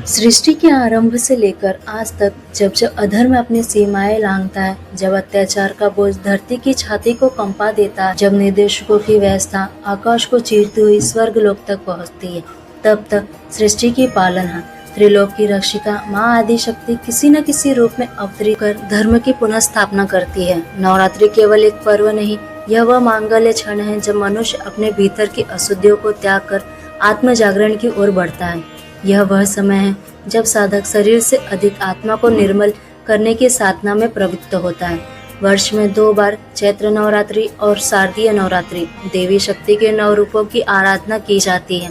सृष्टि के आरंभ से लेकर आज तक जब जब अधर्म अपनी सीमाएं लांघता है, जब अत्याचार का बोझ धरती की छाती को कंपा देता है, जब निर्देशकों की व्यवस्था आकाश को चीरती हुई स्वर्ग लोक तक पहुंचती है, तब तक सृष्टि की पालनहार त्रिलोक की रक्षिका माँ आदि शक्ति किसी न किसी रूप में अवतरित कर धर्म की पुनः स्थापना करती है। नवरात्रि केवल एक पर्व नहीं, यह वह मांगल्य क्षण है जब मनुष्य अपने भीतर की अशुद्धियों को त्याग कर आत्म जागरण की ओर बढ़ता है। यह वह समय है जब साधक शरीर से अधिक आत्मा को निर्मल करने की साधना में प्रवृत्त होता है। वर्ष में 2 बार चैत्र नवरात्रि और शारदीय नवरात्रि देवी शक्ति के 9 रूपों की आराधना की जाती है।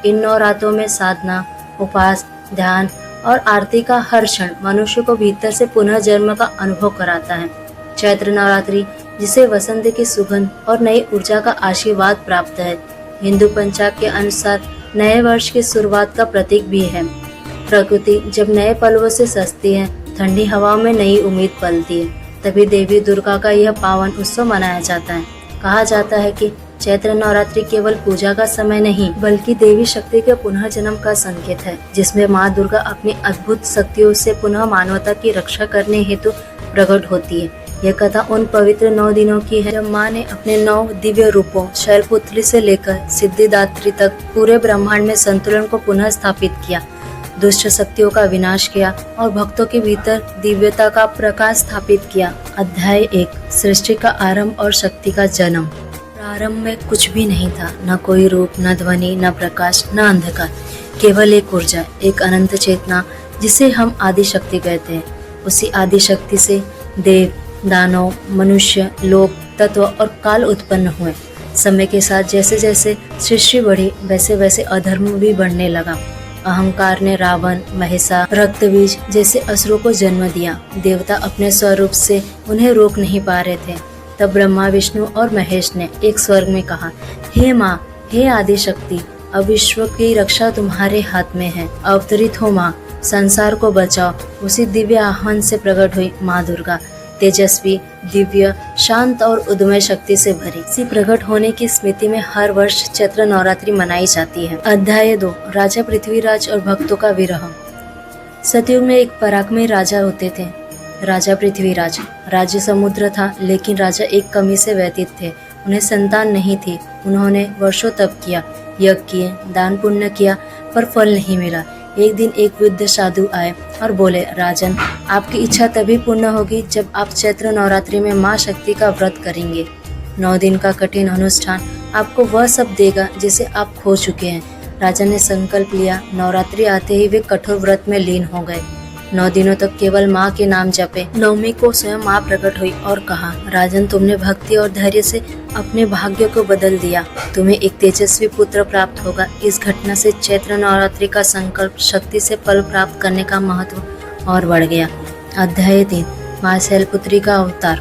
इन 9 रातों में साधना, उपवास, ध्यान और आरती का हर क्षण मनुष्य को भीतर से पुनः जन्म का अनुभव कराता है। चैत्र नवरात्रि, जिसे वसंत की सुगंध और नई ऊर्जा का आशीर्वाद प्राप्त है, हिंदू पंचांग के अनुसार नए वर्ष की शुरुआत का प्रतीक भी है। प्रकृति जब नए पलवों से सजती है, ठंडी हवाओं में नई उम्मीद पलती है, तभी देवी दुर्गा का यह पावन उत्सव मनाया जाता है। कहा जाता है कि चैत्र नवरात्रि केवल पूजा का समय नहीं, बल्कि देवी शक्ति के पुनः जन्म का संकेत है, जिसमें माँ दुर्गा अपनी अद्भुत शक्तियों से पुनः मानवता की रक्षा करने हेतु प्रकट होती है। यह कथा उन पवित्र 9 दिनों की है जब माँ ने अपने 9 दिव्य रूपों शैलपुत्री से लेकर सिद्धिदात्री तक पूरे ब्रह्मांड में संतुलन को पुनः स्थापित किया, दुष्ट शक्तियों का विनाश किया और भक्तों के भीतर दिव्यता का प्रकाश स्थापित किया। अध्याय 1, सृष्टि का आरंभ और शक्ति का जन्म। प्रारंभ में कुछ भी नहीं था, न कोई रूप, न ध्वनि, न प्रकाश, न अंधकार, केवल एक ऊर्जा, एक अनंत चेतना जिसे हम आदि शक्ति कहते हैं। उसी आदि शक्ति से देव, दानव, मनुष्य, लोक, तत्व और काल उत्पन्न हुए। समय के साथ जैसे जैसे सृष्टि बढ़ी, वैसे वैसे अधर्म भी बढ़ने लगा। अहंकार ने रावण, महिषा, रक्तबीज जैसे असुरों को जन्म दिया। देवता अपने स्वरूप से उन्हें रोक नहीं पा रहे थे। तब ब्रह्मा, विष्णु और महेश ने एक स्वर में कहा, हे माँ, हे आदि शक्ति, अब विश्व की रक्षा तुम्हारे हाथ में है। अवतरित हो माँ, संसार को बचाओ। उसी दिव्य आह्वान से प्रकट हुई माँ दुर्गा, तेजस्वी, दिव्य, शांत और उद्यमय शक्ति से भरी। इसी प्रकट होने की स्मृति में हर वर्ष चैत्र नवरात्रि मनाई जाती है। अध्याय 2, राजा पृथ्वीराज और भक्तों का विरह। सतयुग में एक पराक्रमी राजा होते थे, राजा पृथ्वीराज। राज्य समुद्र था, लेकिन राजा एक कमी से व्यतीत थे। उन्हें संतान नहीं थी। उन्होंने वर्षों तप किया, यज्ञ किए, दान पुण्य किया, पर फल नहीं मिला। एक दिन एक वृद्ध साधु आए और बोले, राजन, आपकी इच्छा तभी पूर्ण होगी जब आप चैत्र नवरात्रि में माँ शक्ति का व्रत करेंगे। 9 दिन का कठिन अनुष्ठान आपको वह सब देगा जिसे आप खो चुके हैं। राजा ने संकल्प लिया। नवरात्रि आते ही वे कठोर व्रत में लीन हो गए। 9 दिनों तक केवल माँ के नाम जपे। 9वीं को स्वयं माँ प्रकट हुई और कहा, राजन, तुमने भक्ति और धैर्य से अपने भाग्य को बदल दिया। तुम्हें एक तेजस्वी पुत्र प्राप्त होगा। इस घटना से चैत्र नवरात्रि का संकल्प शक्ति से फल प्राप्त करने का महत्व और बढ़ गया। अध्याय 3, माँ शैलपुत्री का अवतार।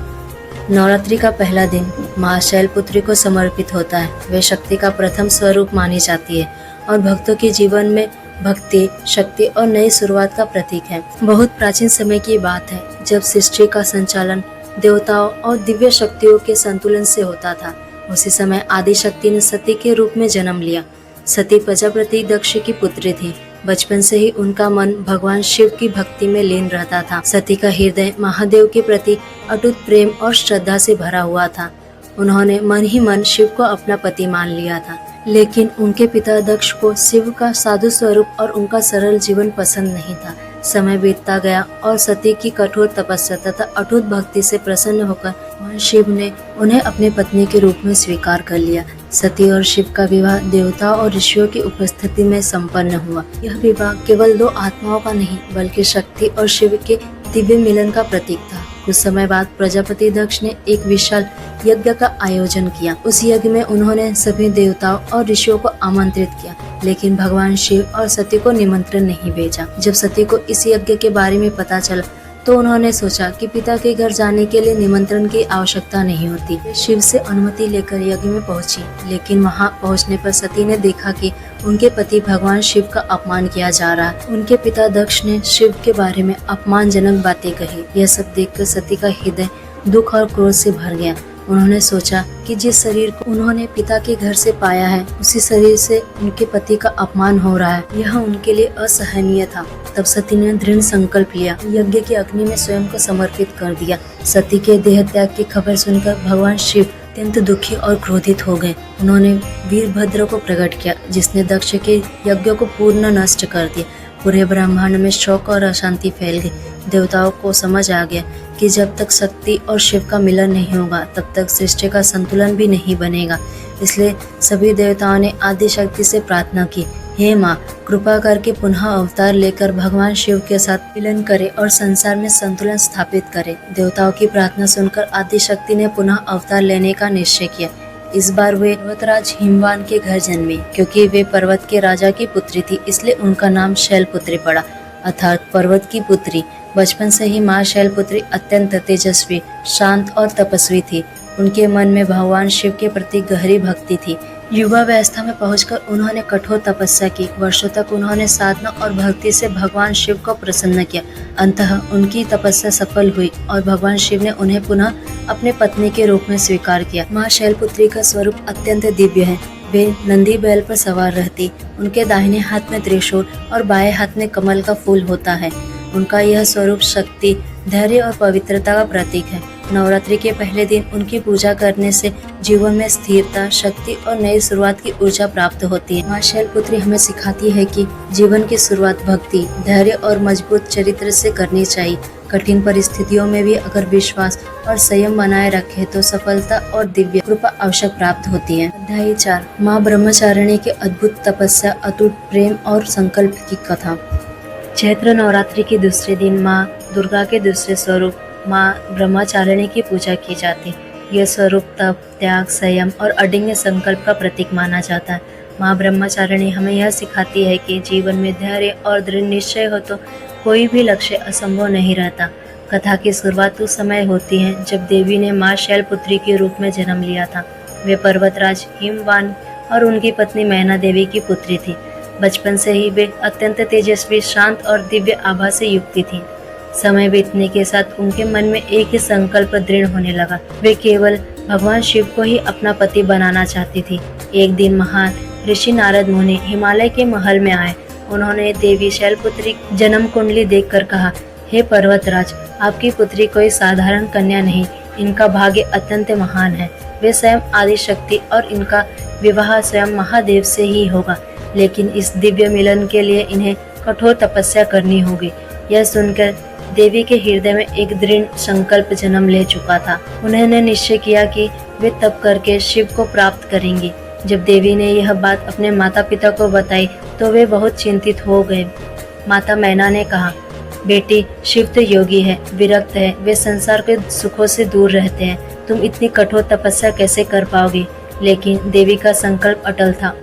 नवरात्रि का पहला दिन माँ शैलपुत्री को समर्पित होता है। वे शक्ति का प्रथम स्वरूप मानी जाती है और भक्तों के जीवन में भक्ति, शक्ति और नई शुरुआत का प्रतीक है। बहुत प्राचीन समय की बात है जब सृष्टि का संचालन देवताओं और दिव्य शक्तियों के संतुलन से होता था। उसी समय आदि शक्ति ने सती के रूप में जन्म लिया। सती प्रजापति दक्ष की पुत्री थी। बचपन से ही उनका मन भगवान शिव की भक्ति में लीन रहता था। सती का हृदय महादेव के प्रति अटूट प्रेम और श्रद्धा से भरा हुआ था। उन्होंने मन ही मन शिव को अपना पति मान लिया था, लेकिन उनके पिता दक्ष को शिव का साधु स्वरूप और उनका सरल जीवन पसंद नहीं था। समय बीतता गया और सती की कठोर तपस्या तथा अटूट भक्ति से प्रसन्न होकर भगवान शिव ने उन्हें अपनी पत्नी के रूप में स्वीकार कर लिया। सती और शिव का विवाह देवताओं और ऋषियों की उपस्थिति में संपन्न हुआ। यह विवाह केवल 2 आत्माओं का नहीं, बल्कि शक्ति और शिव के दिव्य मिलन का प्रतीक था। कुछ समय बाद प्रजापति दक्ष ने एक विशाल यज्ञ का आयोजन किया। उस यज्ञ में उन्होंने सभी देवताओं और ऋषियों को आमंत्रित किया, लेकिन भगवान शिव और सती को निमंत्रण नहीं भेजा। जब सती को इस यज्ञ के बारे में पता चला तो उन्होंने सोचा कि पिता के घर जाने के लिए निमंत्रण की आवश्यकता नहीं होती। वे शिव से अनुमति लेकर यज्ञ में पहुंची, लेकिन वहां पहुंचने पर सती ने देखा कि उनके पति भगवान शिव का अपमान किया जा रहा है। उनके पिता दक्ष ने शिव के बारे में अपमानजनक बातें कही। यह सब देखकर सती का हृदय दुख और क्रोध से भर गया। उन्होंने सोचा कि जिस शरीर को उन्होंने पिता के घर से पाया है, उसी शरीर से उनके पति का अपमान हो रहा है। यह उनके लिए असहनीय था। तब सती ने दृढ़ संकल्प लिया, यज्ञ की अग्नि में स्वयं को समर्पित कर दिया। सती के देह त्याग की खबर सुनकर भगवान शिव अत्यंत दुखी और क्रोधित हो गए। उन्होंने वीरभद्र को प्रकट किया, जिसने दक्ष के यज्ञ को पूर्ण नष्ट कर दिया। पूरे ब्रह्मांड में शोक और अशांति फैल गई। देवताओं को समझ आ गया कि जब तक शक्ति और शिव का मिलन नहीं होगा, तब तक सृष्टि का संतुलन भी नहीं बनेगा। इसलिए सभी देवताओं ने आदि शक्ति से प्रार्थना की, हे माँ, कृपा करके पुनः अवतार लेकर भगवान शिव के साथ मिलन करे और संसार में संतुलन स्थापित करे। देवताओं की प्रार्थना सुनकर आदि शक्ति ने पुनः अवतार लेने का निश्चय किया। इस बार वे पर्वतराज हिमवान के घर जन्मी। क्योंकि वे पर्वत के राजा की पुत्री थी, इसलिए उनका नाम शैलपुत्री पड़ा, अर्थात पर्वत की पुत्री। बचपन से ही माँ शैलपुत्री अत्यंत तेजस्वी, शांत और तपस्वी थी। उनके मन में भगवान शिव के प्रति गहरी भक्ति थी। युवावस्था में पहुंचकर उन्होंने कठोर तपस्या की। वर्षों तक उन्होंने साधना और भक्ति से भगवान शिव को प्रसन्न किया। अंततः उनकी तपस्या सफल हुई और भगवान शिव ने उन्हें पुनः अपने पत्नी के रूप में स्वीकार किया। माँ शैलपुत्री का स्वरूप अत्यंत दिव्य है। वे नंदी बैल पर सवार रहती। उनके दाहिने हाथ में त्रिशूल और बाएं हाथ में कमल का फूल होता है। उनका यह स्वरूप शक्ति, धैर्य और पवित्रता का प्रतीक है। नवरात्रि के पहले दिन उनकी पूजा करने से जीवन में स्थिरता, शक्ति और नई शुरुआत की ऊर्जा प्राप्त होती है। माँ शैलपुत्री हमें सिखाती है कि जीवन की शुरुआत भक्ति, धैर्य और मजबूत चरित्र से करनी चाहिए। कठिन परिस्थितियों में भी अगर विश्वास और संयम बनाए रखे तो सफलता और दिव्य कृपा अवश्य प्राप्त होती है। अध्याय 4, माँ ब्रह्मचारिणी की अद्भुत तपस्या, अटूट प्रेम और संकल्प की कथा। चैत्र नवरात्रि के दूसरे दिन माँ दुर्गा के दूसरे स्वरूप माँ ब्रह्मचारिणी की पूजा की जाती। यह स्वरूप तप, त्याग, संयम और अडिंग संकल्प का प्रतीक माना जाता है। माँ ब्रह्मचारिणी हमें यह सिखाती है कि जीवन में धैर्य और दृढ़ निश्चय हो तो कोई भी लक्ष्य असंभव नहीं रहता। कथा की शुरुआत उस समय होती है जब देवी ने माँ शैलपुत्री के रूप में जन्म लिया था। वे पर्वतराज हिमवान और उनकी पत्नी मैना देवी की पुत्री थी। बचपन से ही वे अत्यंत तेजस्वी, शांत और दिव्य आभा से युक्त थी। समय बीतने के साथ उनके मन में एक ही संकल्प दृढ़ होने लगा। वे केवल भगवान शिव को ही अपना पति बनाना चाहती थी। एक दिन महान ऋषि नारद मुनि हिमालय के महल में आए। उन्होंने देवी शैलपुत्री जन्म कुंडली देखकर कहा, हे पर्वतराज, आपकी पुत्री कोई साधारण कन्या नहीं, इनका भाग्य अत्यंत महान है। वे स्वयं आदि शक्ति और इनका विवाह स्वयं महादेव से ही होगा। लेकिन इस दिव्य मिलन के लिए इन्हें कठोर तपस्या करनी होगी। यह सुनकर देवी के हृदय में एक दृढ़ संकल्प जन्म ले चुका था। उन्होंने निश्चय किया कि वे तप करके शिव को प्राप्त करेंगी। जब देवी ने यह बात अपने माता पिता को बताई तो वे बहुत चिंतित हो गए। माता मैना ने कहा, बेटी, शिव तो योगी है, विरक्त है, वे संसार के सुखों से दूर रहते हैं। तुम इतनी कठोर तपस्या कैसे कर पाओगी? लेकिन देवी का संकल्प अटल था।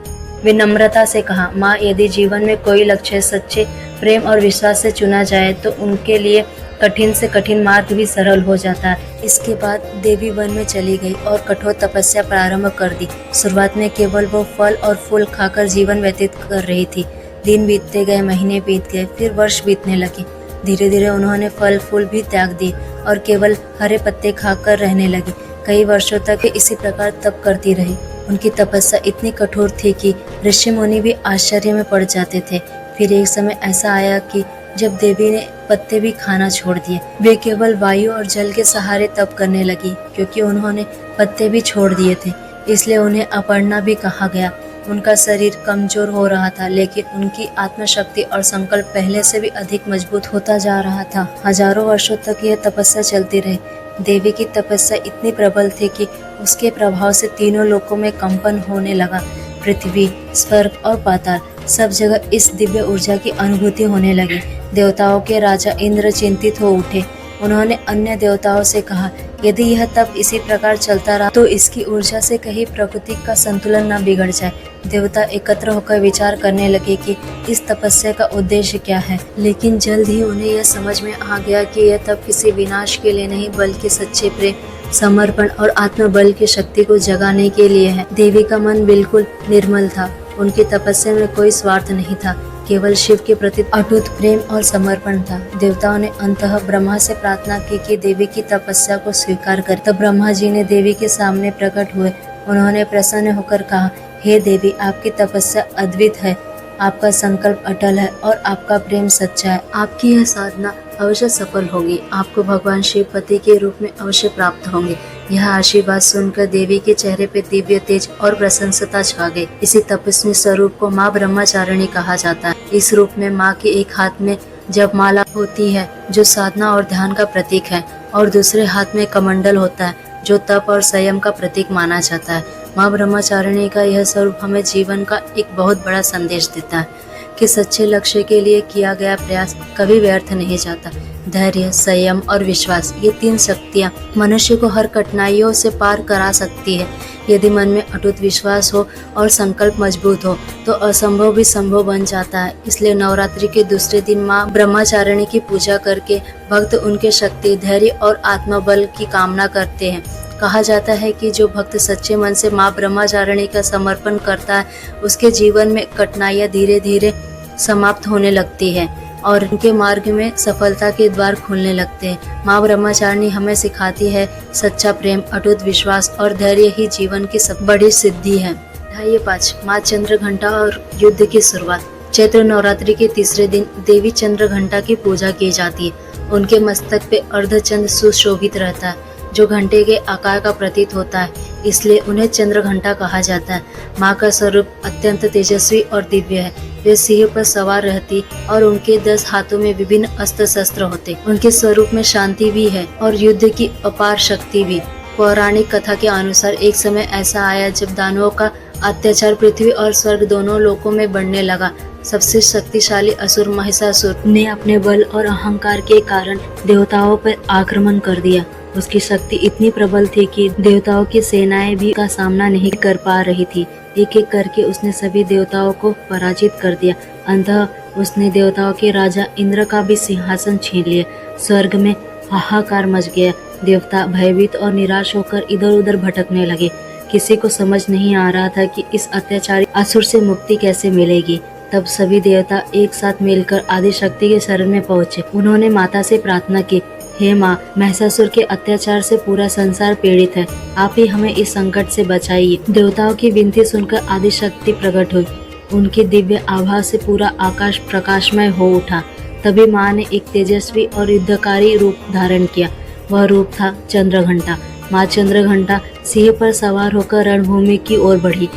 विनम्रता से कहा, माँ, यदि जीवन में कोई लक्ष्य सच्चे प्रेम और विश्वास से चुना जाए तो उनके लिए कठिन से कठिन मार्ग भी सरल हो जाता है। इसके बाद देवी वन में चली गई और कठोर तपस्या प्रारंभ कर दी। शुरुआत में केवल वो फल और फूल खाकर जीवन व्यतीत कर रही थी। दिन बीतते गए, महीने बीत गए, फिर वर्ष बीतने लगे। धीरे धीरे उन्होंने फल फूल भी त्याग दिए और केवल हरे पत्ते खाकर रहने लगी। कई वर्षों तक इसी प्रकार तप करती रही। उनकी तपस्या इतनी कठोर थी कि ऋषि मुनि भी आश्चर्य में पड़ जाते थे। फिर एक समय ऐसा आया कि जब देवी ने पत्ते भी खाना छोड़ दिए। वे केवल वायु और जल के सहारे तप करने लगी। क्योंकि उन्होंने पत्ते भी छोड़ दिए थे, इसलिए उन्हें अपर्णा भी कहा गया। उनका शरीर कमजोर हो रहा था, लेकिन उनकी आत्मशक्ति और संकल्प पहले से भी अधिक मजबूत होता जा रहा था। हजारों वर्षों तक यह तपस्या चलती रही। देवी की तपस्या इतनी प्रबल थी कि उसके प्रभाव से तीनों लोकों में कंपन होने लगा। पृथ्वी, स्वर्ग और पाताल, सब जगह इस दिव्य ऊर्जा की अनुभूति होने लगी। देवताओं के राजा इंद्र चिंतित हो उठे। उन्होंने अन्य देवताओं से कहा, यदि यह तप इसी प्रकार चलता रहा तो इसकी ऊर्जा से कहीं प्रकृति का संतुलन न बिगड़ जाए। देवता एकत्र होकर विचार करने लगे कि इस तपस्या का उद्देश्य क्या है। लेकिन जल्द ही उन्हें यह समझ में आ गया कि यह तप किसी विनाश के लिए नहीं, बल्कि सच्चे प्रेम, समर्पण और आत्मबल की शक्ति को जगाने के लिए है। देवी का मन बिल्कुल निर्मल था। उनकी तपस्या में कोई स्वार्थ नहीं था। केवल शिव के प्रति अटूट प्रेम और समर्पण था। देवताओं ने अंततः ब्रह्मा से प्रार्थना की कि देवी की तपस्या को स्वीकार कर। तब ब्रह्मा जी ने देवी के सामने प्रकट हुए। उन्होंने प्रसन्न होकर कहा, हे देवी, आपकी तपस्या अद्भुत है, आपका संकल्प अटल है और आपका प्रेम सच्चा है। आपकी यह साधना अवश्य सफल होगी। आपको भगवान शिव पति के रूप में अवश्य प्राप्त होंगे। यह आशीर्वाद सुनकर देवी के चेहरे पे दिव्य तेज और प्रसन्नता छा गई। इसी तपस्वी स्वरूप को माँ ब्रह्मचारिणी कहा जाता है। इस रूप में माँ के एक हाथ में जपमाला होती है जो साधना और ध्यान का प्रतीक है, और दूसरे हाथ में कमंडल होता है जो तप और संयम का प्रतीक माना जाता है। माँ ब्रह्मचारिणी का यह स्वरूप हमें जीवन का एक बहुत बड़ा संदेश देता है कि सच्चे लक्ष्य के लिए किया गया प्रयास कभी व्यर्थ नहीं जाता। धैर्य, संयम और विश्वास, ये 3 शक्तियाँ मनुष्य को हर कठिनाइयों से पार करा सकती है। यदि मन में अटूट विश्वास हो और संकल्प मजबूत हो तो असंभव भी संभव बन जाता है। इसलिए नवरात्रि के दूसरे दिन माँ ब्रह्मचारिणी की पूजा करके भक्त उनके शक्ति, धैर्य और आत्मबल की कामना करते हैं। कहा जाता है कि जो भक्त सच्चे मन से माँ ब्रह्मचारिणी का समर्पण करता है, उसके जीवन में कठिनाइयाँ धीरे धीरे समाप्त होने लगती है और उनके मार्ग में सफलता के द्वार खुलने लगते हैं। माँ ब्रह्मचारिणी हमें सिखाती है सच्चा प्रेम, अटूट विश्वास और धैर्य ही जीवन की सब बड़ी सिद्धि है। अध्याय 5, माँ चंद्रघंटा और युद्ध की शुरुआत। चैत्र नवरात्रि के तीसरे दिन देवी चंद्रघंटा की पूजा की जाती है। उनके मस्तक पे अर्धचंद्र सुशोभित रहता है जो घंटे के आकार का प्रतीत होता है, इसलिए उन्हें चंद्रघंटा कहा जाता है। माँ का स्वरूप अत्यंत तेजस्वी और दिव्य है। वे सिंह पर सवार रहती और उनके 10 हाथों में विभिन्न अस्त्र शस्त्र होते। उनके स्वरूप में शांति भी है और युद्ध की अपार शक्ति भी। पौराणिक कथा के अनुसार एक समय ऐसा आया जब दानवों का अत्याचार पृथ्वी और स्वर्ग दोनों लोकों में बढ़ने लगा। सबसे शक्तिशाली असुर महिषासुर ने अपने बल और अहंकार के कारण देवताओं पर आक्रमण कर दिया। उसकी शक्ति इतनी प्रबल थी कि देवताओं की सेनाएं भी का सामना नहीं कर पा रही थी। एक एक करके उसने सभी देवताओं को पराजित कर दिया। अंततः उसने देवताओं के राजा इंद्र का भी सिंहासन छीन लिया। स्वर्ग में हाहाकार मच गया। देवता भयभीत और निराश होकर इधर उधर भटकने लगे। किसी को समझ नहीं आ रहा था कि इस अत्याचारी असुर से मुक्ति कैसे मिलेगी। तब सभी देवता एक साथ मिलकर आदिशक्ति के शरण में पहुंचे। उन्होंने माता से प्रार्थना की, हे माँ, महिषासुर के अत्याचार से पूरा संसार पीड़ित है, आप ही हमें इस संकट से बचाइए। देवताओं की विनती सुनकर आदिशक्ति प्रकट हुई। उनकी दिव्य आभा से पूरा आकाश प्रकाशमय हो उठा। तभी माँ ने एक तेजस्वी और युद्धकारी रूप धारण किया। वह रूप था चंद्रघंटा। माँ चंद्रघंटा सिंह पर सवार होकर रणभूमि की ओर बढ़ी।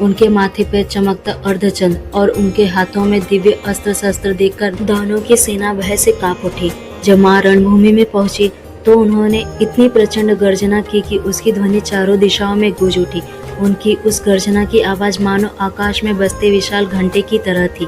उनके माथे पर चमकता अर्धचंद्र और उनके हाथों में दिव्य अस्त्र शस्त्र देखकर दानवों की सेना भय से कांप उठी। जब माँ रणभूमि में पहुंची तो उन्होंने इतनी प्रचंड गर्जना की कि उसकी ध्वनि चारों दिशाओं में गूंज उठी। उनकी उस गर्जना की आवाज मानो आकाश में बजते विशाल घंटे की तरह थी।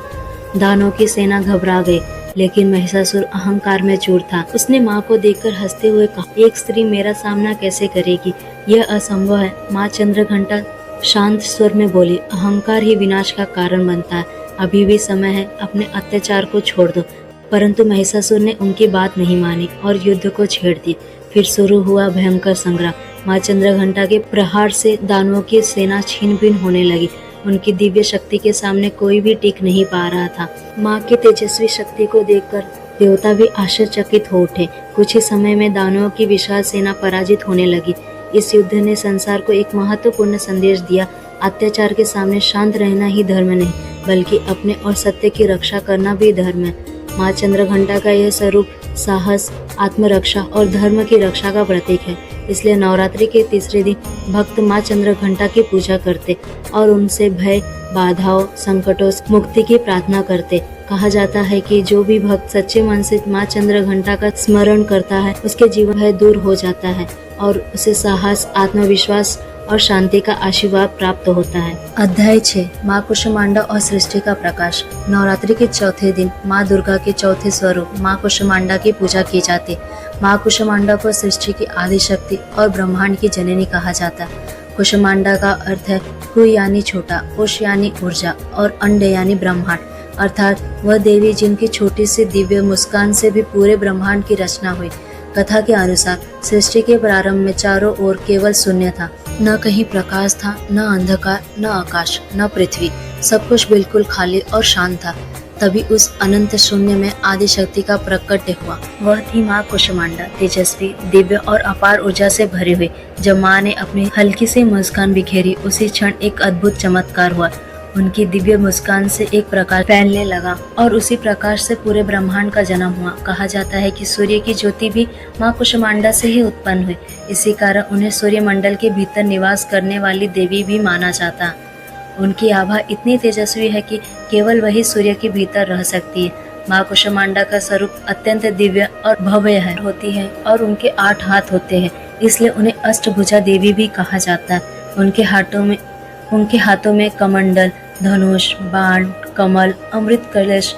दानवों की सेना घबरा गई, लेकिन महिषासुर अहंकार में चूर था। उसने माँ को देखकर हंसते हुए कहा, एक स्त्री मेरा सामना कैसे करेगी? यह असंभव है। माँ चंद्रघंटा शांत स्वर में बोली, अहंकार ही विनाश का कारण बनता है। अभी भी समय है, अपने अत्याचार को छोड़ दो। परंतु महिषासुर ने उनकी बात नहीं मानी और युद्ध को छेड़ दी। फिर शुरू हुआ भयंकर संग्राम। माँ चंद्रघंटा के प्रहार से दानवों की सेना छीन भिन्न होने लगी। उनकी दिव्य शक्ति के सामने कोई भी टिक नहीं पा रहा था। माँ की तेजस्वी शक्ति को देखकर देवता भी आश्चर्यचकित हो उठे। कुछ ही समय में दानवों की विशाल सेना पराजित होने लगी। इस युद्ध ने संसार को एक महत्वपूर्ण संदेश दिया। अत्याचार के सामने शांत रहना ही धर्म नहीं, बल्कि अपने और सत्य की रक्षा करना भी धर्म है। माँ चंद्रघंटा का यह स्वरूप साहस, आत्मरक्षा और धर्म की रक्षा का प्रतीक है। इसलिए नवरात्रि के तीसरे दिन भक्त माँ चंद्रघंटा की पूजा करते और उनसे भय, बाधाओं, संकटों से मुक्ति की प्रार्थना करते। कहा जाता है कि जो भी भक्त सच्चे मन से माँ चंद्रघंटा का स्मरण करता है, उसके जीवन भय दूर हो जाता है और उसे साहस, आत्मविश्वास और शांति का आशीर्वाद प्राप्त होता है। अध्याय 6, माँ कुष्मांडा और सृष्टि का प्रकाश। नवरात्रि के चौथे दिन माँ दुर्गा के चौथे स्वरूप माँ कुष्मांडा की पूजा की जाती। माँ कुष्मांडा को सृष्टि की आदि शक्ति और ब्रह्मांड की जननी कहा जाता है। कुष्मांडा का अर्थ है कु यानी छोटा, उष यानी ऊर्जा और अंड यानी ब्रह्मांड, अर्थात वह देवी जिनकी छोटी सी दिव्य मुस्कान से भी पूरे ब्रह्मांड की रचना हुई। कथा के अनुसार सृष्टि के प्रारंभ में चारों ओर केवल शून्य था। न कहीं प्रकाश था, न अंधकार, न आकाश, न पृथ्वी। सब कुछ बिल्कुल खाली और शांत था। तभी उस अनंत शून्य में आदि शक्ति का प्रकट हुआ। वह थी माँ कुष्मांडा, तेजस्वी, दिव्य और अपार ऊर्जा से भरी हुई। जब माँ ने अपनी हल्की सी मुस्कान बिखेरी, उसी क्षण एक अद्भुत चमत्कार हुआ। उनकी दिव्य मुस्कान से एक प्रकाश फैलने लगा और उसी प्रकाश से पूरे ब्रह्मांड का जन्म हुआ। कहा जाता है कि सूर्य की ज्योति भी माँ कुष्मांडा से ही उत्पन्न हुई। इसी कारण उन्हें सूर्य मंडल के भीतर निवास करने वाली देवी भी माना जाता। उनकी आभा इतनी तेजस्वी है कि केवल वही सूर्य के भीतर रह सकती है। माँ कुष्मांडा का स्वरूप अत्यंत दिव्य और भव्य है होती है और उनके 8 हाथ होते हैं, इसलिए उन्हें अष्टभुजा देवी भी कहा जाता है। उनके हाथों में कमंडल, धनुष, बाण, कमल, अमृत कलश,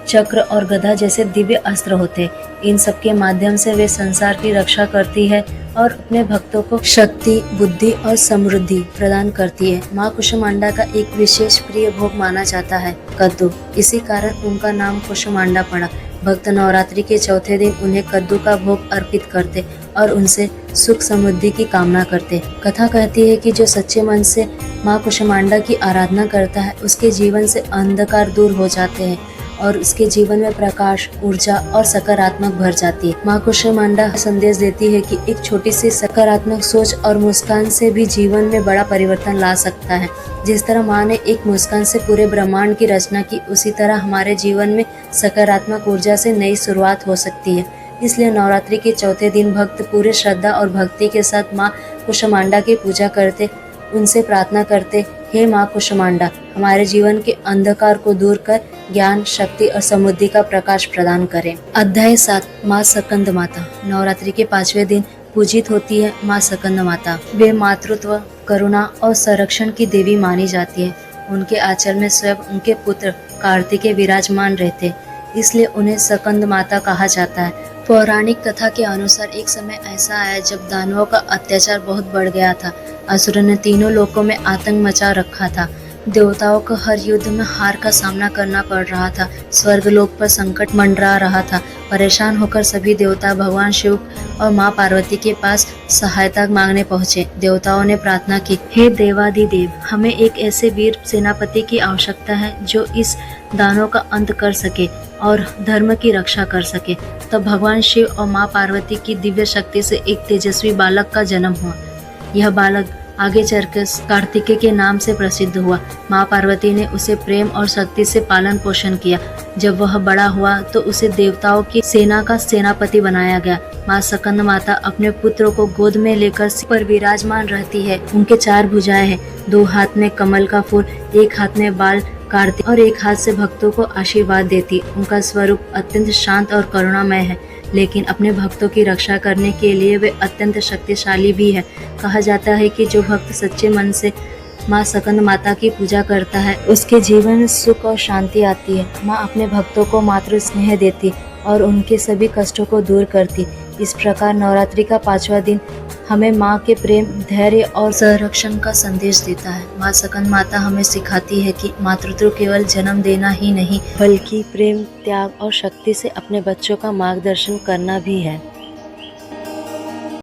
चक्र और गदा जैसे दिव्य अस्त्र होते हैं। इन सब के माध्यम से वे संसार की रक्षा करती है और अपने भक्तों को शक्ति, बुद्धि और समृद्धि प्रदान करती है। माँ कुष्मांडा का एक विशेष प्रिय भोग माना जाता है कद्दू। इसी कारण उनका नाम कुष्मांडा पड़ा। भक्त नवरात्रि के चौथे दिन उन्हें कद्दू का भोग अर्पित करते और उनसे सुख समृद्धि की कामना करते। कथा कहती है कि जो सच्चे मन से माँ कुष्मांडा की आराधना करता है, उसके जीवन से अंधकार दूर हो जाते हैं और उसके जीवन में प्रकाश, ऊर्जा और सकारात्मक भर जाती है। माँ कुष्मांडा संदेश देती है कि एक छोटी सी सकारात्मक सोच और मुस्कान से भी जीवन में बड़ा परिवर्तन ला सकता है। जिस तरह माँ ने एक मुस्कान से पूरे ब्रह्मांड की रचना की, उसी तरह हमारे जीवन में सकारात्मक ऊर्जा से नई शुरुआत हो सकती है। इसलिए नवरात्रि के चौथे दिन भक्त पूरे श्रद्धा और भक्ति के साथ माँ कुष्मांडा की पूजा करते, उनसे प्रार्थना करते, हे माँ कुष्मांडा, हमारे जीवन के अंधकार को दूर कर ज्ञान, शक्ति और समृद्धि का प्रकाश प्रदान करें। अध्याय 7, माँ स्कंद माता। नवरात्रि के 5वें दिन पूजित होती है माँ स्कंद माता। वे मातृत्व, करुणा और संरक्षण की देवी मानी जाती है। उनके आंचल में स्वयं उनके पुत्र कार्तिकेय विराजमान रहते, इसलिए उन्हें स्कंद माता कहा जाता है। पौराणिक कथा के अनुसार एक समय ऐसा आया जब दानवों का अत्याचार बहुत बढ़ गया था। असुरों ने तीनों लोकों में आतंक मचा रखा था। देवताओं को हर युद्ध में हार का सामना करना पड़ रहा था। स्वर्गलोक पर संकट मंडरा रहा था। परेशान होकर सभी देवता भगवान शिव और माँ पार्वती के पास सहायता मांगने पहुँचे। देवताओं ने प्रार्थना की, हे देवादिदेव, हमें एक ऐसे वीर सेनापति की आवश्यकता है जो इस दानों का अंत कर सके और धर्म की रक्षा कर सके। तब भगवान शिव और माँ पार्वती की दिव्य शक्ति से एक तेजस्वी बालक का जन्म हुआ। यह बालक आगे चलकर कार्तिकेय के नाम से प्रसिद्ध हुआ। माँ पार्वती ने उसे प्रेम और शक्ति से पालन पोषण किया। जब वह बड़ा हुआ तो उसे देवताओं की सेना का सेनापति बनाया गया। माँ स्कंद माता अपने पुत्र को गोद में लेकर सिर पर विराजमान रहती है। उनके 4 भुजाएं हैं, 2 हाथ में कमल का फूल, 1 हाथ में बाल काटती और 1 हाथ से भक्तों को आशीर्वाद देती। उनका स्वरूप अत्यंत शांत और करुणामय है, लेकिन अपने भक्तों की रक्षा करने के लिए वे अत्यंत शक्तिशाली भी है। कहा जाता है कि जो भक्त सच्चे मन से माँ स्कंद माता की पूजा करता है, उसके जीवन में सुख और शांति आती है। माँ अपने भक्तों को मातृ स्नेह देती और उनके सभी कष्टों को दूर करती। इस प्रकार नवरात्रि का 5वां दिन हमें माँ के प्रेम, धैर्य और संरक्षण का संदेश देता है। माँ स्कंद माता हमें सिखाती है कि मातृत्व केवल जन्म देना ही नहीं, बल्कि प्रेम, त्याग और शक्ति से अपने बच्चों का मार्गदर्शन करना भी है।